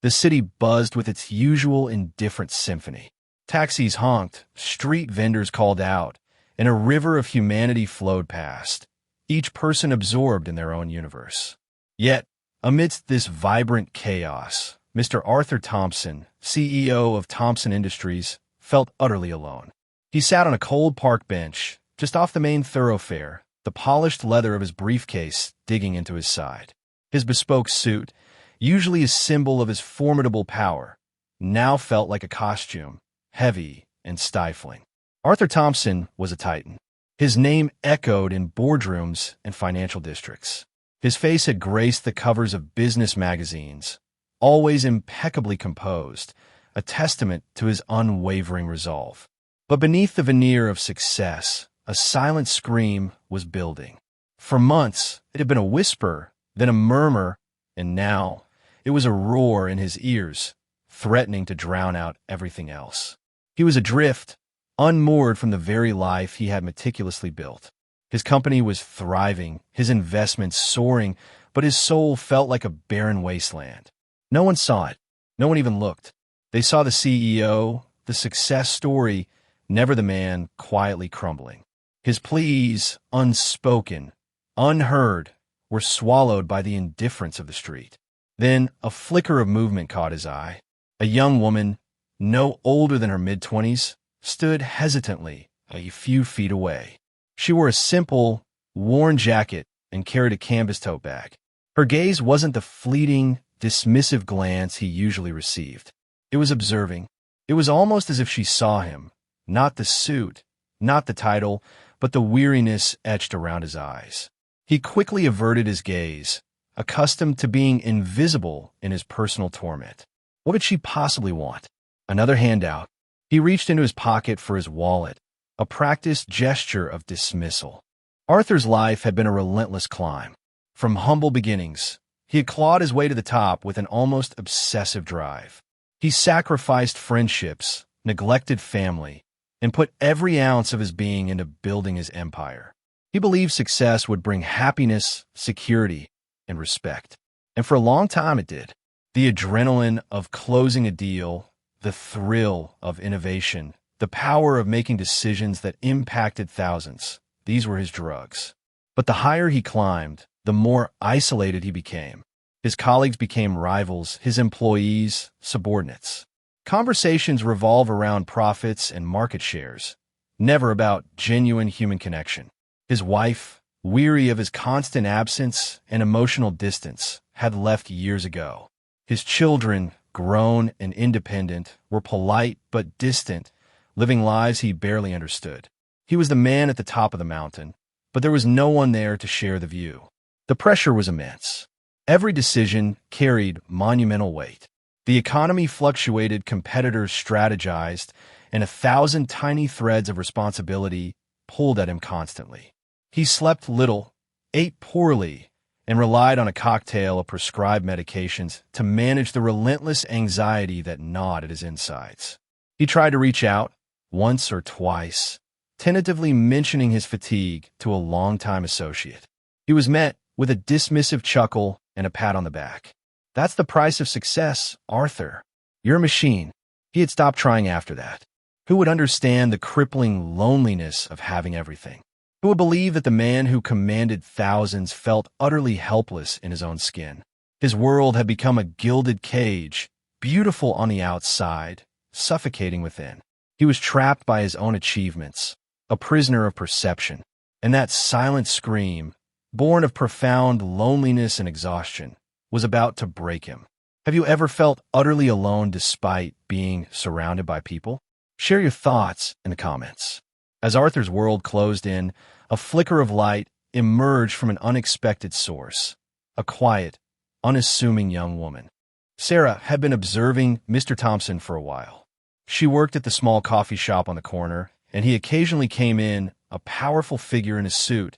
The city buzzed with its usual indifferent symphony. Taxis honked, street vendors called out, and a river of humanity flowed past, each person absorbed in their own universe. Yet, amidst this vibrant chaos, Mr. Arthur Thompson, CEO of Thompson Industries, felt utterly alone. He sat on a cold park bench, just off the main thoroughfare, the polished leather of his briefcase digging into his side. His bespoke suit, usually a symbol of his formidable power, now felt like a costume, heavy and stifling. Arthur Thompson was a titan. His name echoed in boardrooms and financial districts. His face had graced the covers of business magazines, always impeccably composed, a testament to his unwavering resolve. But beneath the veneer of success, a silent scream was building. For months, it had been a whisper, then a murmur, and now it was a roar in his ears, threatening to drown out everything else. He was adrift, unmoored from the very life he had meticulously built. His company was thriving, his investments soaring, but his soul felt like a barren wasteland. No one saw it. No one even looked. They saw the CEO, the success story, never the man quietly crumbling. His pleas, unspoken, unheard, were swallowed by the indifference of the street. Then a flicker of movement caught his eye. A young woman, no older than her mid-20s, stood hesitantly a few feet away. She wore a simple, worn jacket and carried a canvas tote bag. Her gaze wasn't the fleeting, dismissive glance he usually received. It was observing. It was almost as if she saw him, not the suit, not the title, but the weariness etched around his eyes. He quickly averted his gaze, accustomed to being invisible in his personal torment. What could she possibly want? Another handout. He reached into his pocket for his wallet, a practiced gesture of dismissal. Arthur's life had been a relentless climb. From humble beginnings, he had clawed his way to the top with an almost obsessive drive. He sacrificed friendships, neglected family, and put every ounce of his being into building his empire. He believed success would bring happiness, security, and respect. And for a long time it did. The adrenaline of closing a deal, the thrill of innovation, the power of making decisions that impacted thousands, these were his drugs. But the higher he climbed, the more isolated he became. His colleagues became rivals, his employees, subordinates. Conversations revolve around profits and market shares, never about genuine human connection. His wife, weary of his constant absence and emotional distance, had left years ago. His children, grown and independent, were polite but distant, living lives he barely understood. He was the man at the top of the mountain, but there was no one there to share the view. The pressure was immense. Every decision carried monumental weight. The economy fluctuated, competitors strategized, and 1,000 tiny threads of responsibility pulled at him constantly. He slept little, ate poorly, and relied on a cocktail of prescribed medications to manage the relentless anxiety that gnawed at his insides. He tried to reach out, once or twice, tentatively mentioning his fatigue to a longtime associate. He was met with a dismissive chuckle and a pat on the back. "That's the price of success, Arthur. You're a machine." He had stopped trying after that. Who would understand the crippling loneliness of having everything? Who would believe that the man who commanded thousands felt utterly helpless in his own skin? His world had become a gilded cage, beautiful on the outside, suffocating within. He was trapped by his own achievements, a prisoner of perception. And that silent scream, born of profound loneliness and exhaustion, was about to break him. Have you ever felt utterly alone despite being surrounded by people? Share your thoughts in the comments. As Arthur's world closed in, a flicker of light emerged from an unexpected source. A quiet, unassuming young woman. Sarah had been observing Mr. Thompson for a while. She worked at the small coffee shop on the corner, and he occasionally came in, a powerful figure in a suit,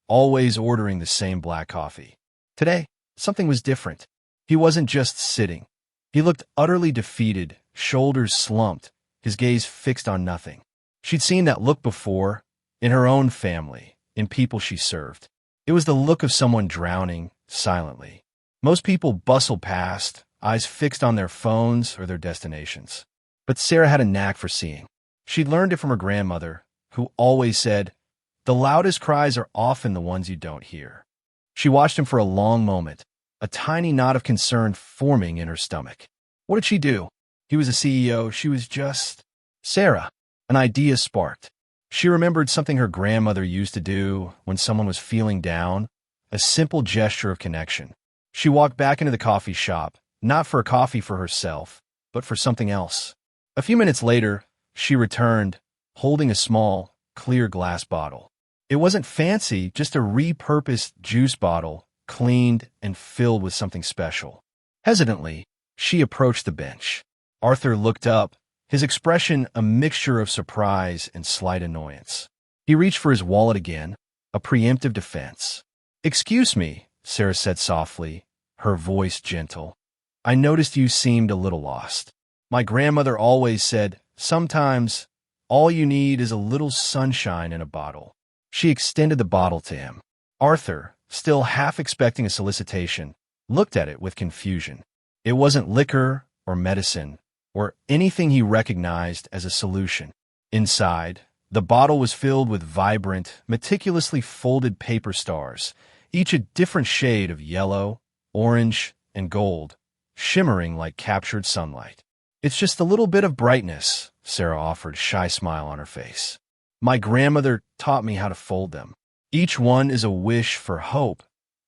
always ordering the same black coffee. Today, something was different. He wasn't just sitting. He looked utterly defeated, shoulders slumped, his gaze fixed on nothing. She'd seen that look before, in her own family, in people she served. It was the look of someone drowning silently. Most people bustled past, eyes fixed on their phones or their destinations. But Sarah had a knack for seeing. She'd learned it from her grandmother, who always said, "The loudest cries are often the ones you don't hear." She watched him for a long moment, a tiny knot of concern forming in her stomach. What did she do? He was a CEO. She was just... Sarah. An idea sparked. She remembered something her grandmother used to do when someone was feeling down, a simple gesture of connection. She walked back into the coffee shop, not for a coffee for herself, but for something else. A few minutes later, she returned, holding a small, clear glass bottle. It wasn't fancy, just a repurposed juice bottle, cleaned and filled with something special. Hesitantly, she approached the bench. Arthur looked up, his expression a mixture of surprise and slight annoyance. He reached for his wallet again, a preemptive defense. "Excuse me," Sarah said softly, her voice gentle. "I noticed you seemed a little lost. My grandmother always said, sometimes all you need is a little sunshine in a bottle." She extended the bottle to him. Arthur, still half expecting a solicitation, looked at it with confusion. It wasn't liquor or medicine or anything he recognized as a solution. Inside, the bottle was filled with vibrant, meticulously folded paper stars, each a different shade of yellow, orange, and gold, shimmering like captured sunlight. "It's just a little bit of brightness," Sarah offered, a shy smile on her face. "My grandmother taught me how to fold them. Each one is a wish for hope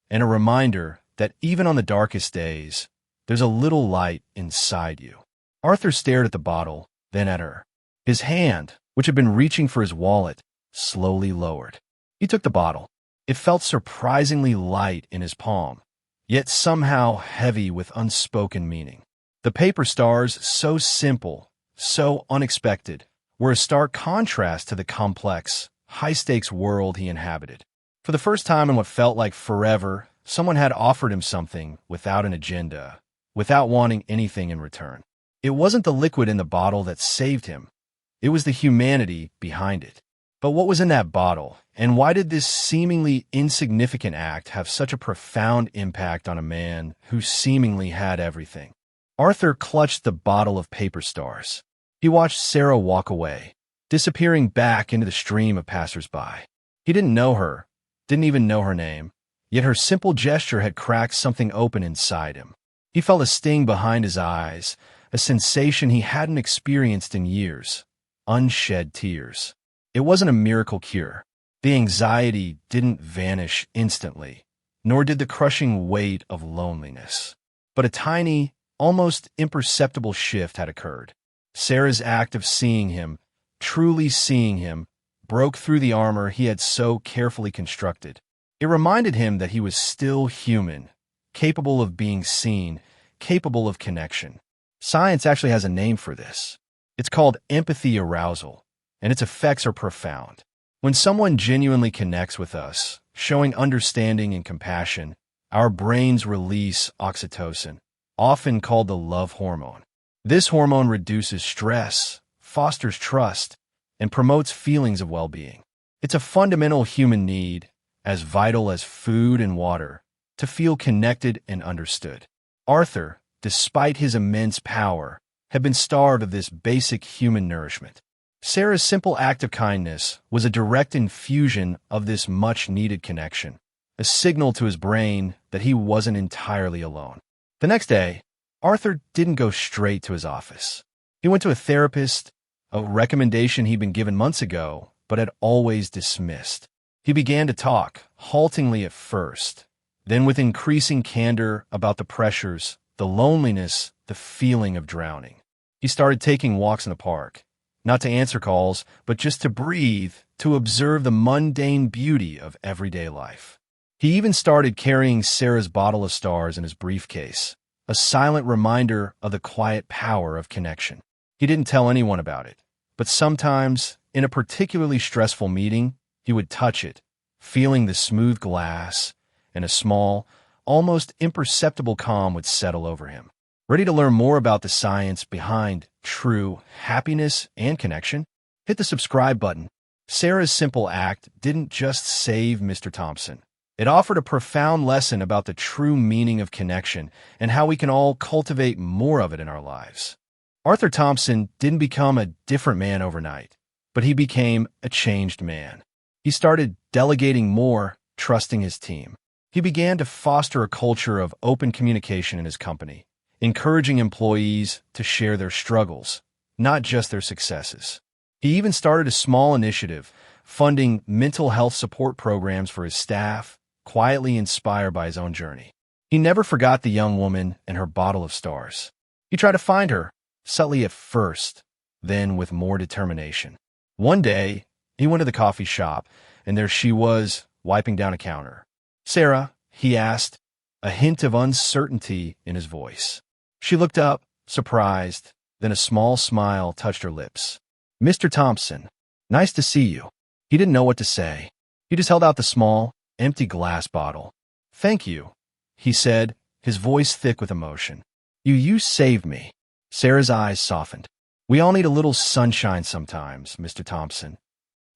and a reminder that even on the darkest days, there's a little light inside you." Arthur stared at the bottle, then at her. His hand, which had been reaching for his wallet, slowly lowered. He took the bottle. It felt surprisingly light in his palm, yet somehow heavy with unspoken meaning. The paper stars, so simple, so unexpected, were a stark contrast to the complex, high-stakes world he inhabited. For the first time in what felt like forever, someone had offered him something without an agenda, without wanting anything in return. It wasn't the liquid in the bottle that saved him. It was the humanity behind it. But what was in that bottle, and why did this seemingly insignificant act have such a profound impact on a man who seemingly had everything? Arthur clutched the bottle of paper stars. He watched Sarah walk away, disappearing back into the stream of passers-by. He didn't know her, didn't even know her name, yet her simple gesture had cracked something open inside him. He felt a sting behind his eyes, a sensation he hadn't experienced in years, unshed tears. It wasn't a miracle cure. The anxiety didn't vanish instantly, nor did the crushing weight of loneliness. But a tiny, almost imperceptible shift had occurred. Sarah's act of seeing him, truly seeing him, broke through the armor he had so carefully constructed. It reminded him that he was still human, capable of being seen, capable of connection. Science actually has a name for this. It's called empathy arousal, and its effects are profound. When someone genuinely connects with us, showing understanding and compassion, our brains release oxytocin, often called the love hormone. This hormone reduces stress, fosters trust, and promotes feelings of well-being. It's a fundamental human need, as vital as food and water, to feel connected and understood. Arthur, despite his immense power, had been starved of this basic human nourishment. Sarah's simple act of kindness was a direct infusion of this much-needed connection, a signal to his brain that he wasn't entirely alone. The next day, Arthur didn't go straight to his office. He went to a therapist, a recommendation he'd been given months ago, but had always dismissed. He began to talk, haltingly at first, then with increasing candor about the pressures, the loneliness, the feeling of drowning. He started taking walks in the park, not to answer calls, but just to breathe, to observe the mundane beauty of everyday life. He even started carrying Sarah's bottle of stars in his briefcase, a silent reminder of the quiet power of connection. He didn't tell anyone about it, but sometimes, in a particularly stressful meeting, he would touch it, feeling the smooth glass, and a small, almost imperceptible calm would settle over him. Ready to learn more about the science behind true happiness and connection? Hit the subscribe button. Sarah's simple act didn't just save Mr. Thompson. It offered a profound lesson about the true meaning of connection and how we can all cultivate more of it in our lives. Arthur Thompson didn't become a different man overnight, but he became a changed man. He started delegating more, trusting his team. He began to foster a culture of open communication in his company, encouraging employees to share their struggles, not just their successes. He even started a small initiative, funding mental health support programs for his staff, quietly inspired by his own journey. He never forgot the young woman and her bottle of stars. He tried to find her, subtly at first, then with more determination. One day, he went to the coffee shop, and there she was, wiping down a counter. "Sarah," he asked, a hint of uncertainty in his voice. She looked up, surprised, then a small smile touched her lips. "Mr. Thompson, nice to see you." He didn't know what to say. He just held out the small, empty glass bottle. "Thank you," he said, his voice thick with emotion. You saved me." Sarah's eyes softened. "We all need a little sunshine sometimes, Mr. Thompson."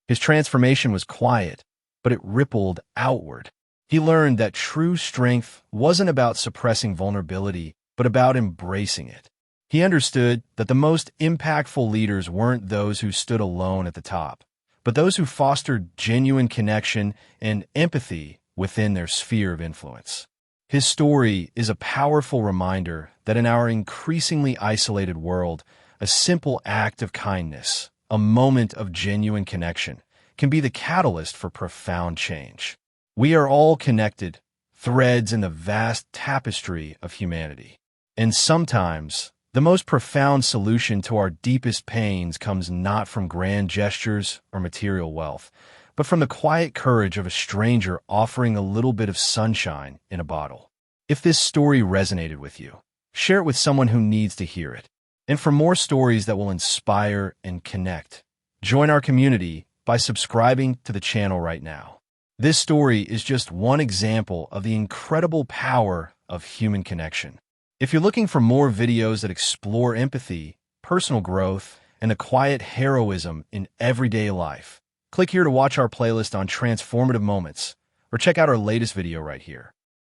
His transformation was quiet, but it rippled outward. He learned that true strength wasn't about suppressing vulnerability, but about embracing it. He understood that the most impactful leaders weren't those who stood alone at the top, but those who fostered genuine connection and empathy within their sphere of influence. His story is a powerful reminder that in our increasingly isolated world, a simple act of kindness, a moment of genuine connection, can be the catalyst for profound change. We are all connected, threads in the vast tapestry of humanity. And sometimes, the most profound solution to our deepest pains comes not from grand gestures or material wealth, but from the quiet courage of a stranger offering a little bit of sunshine in a bottle. If this story resonated with you, share it with someone who needs to hear it. And for more stories that will inspire and connect, join our community by subscribing to the channel right now. This story is just one example of the incredible power of human connection. If you're looking for more videos that explore empathy, personal growth, and the quiet heroism in everyday life, click here to watch our playlist on transformative moments, or check out our latest video right here.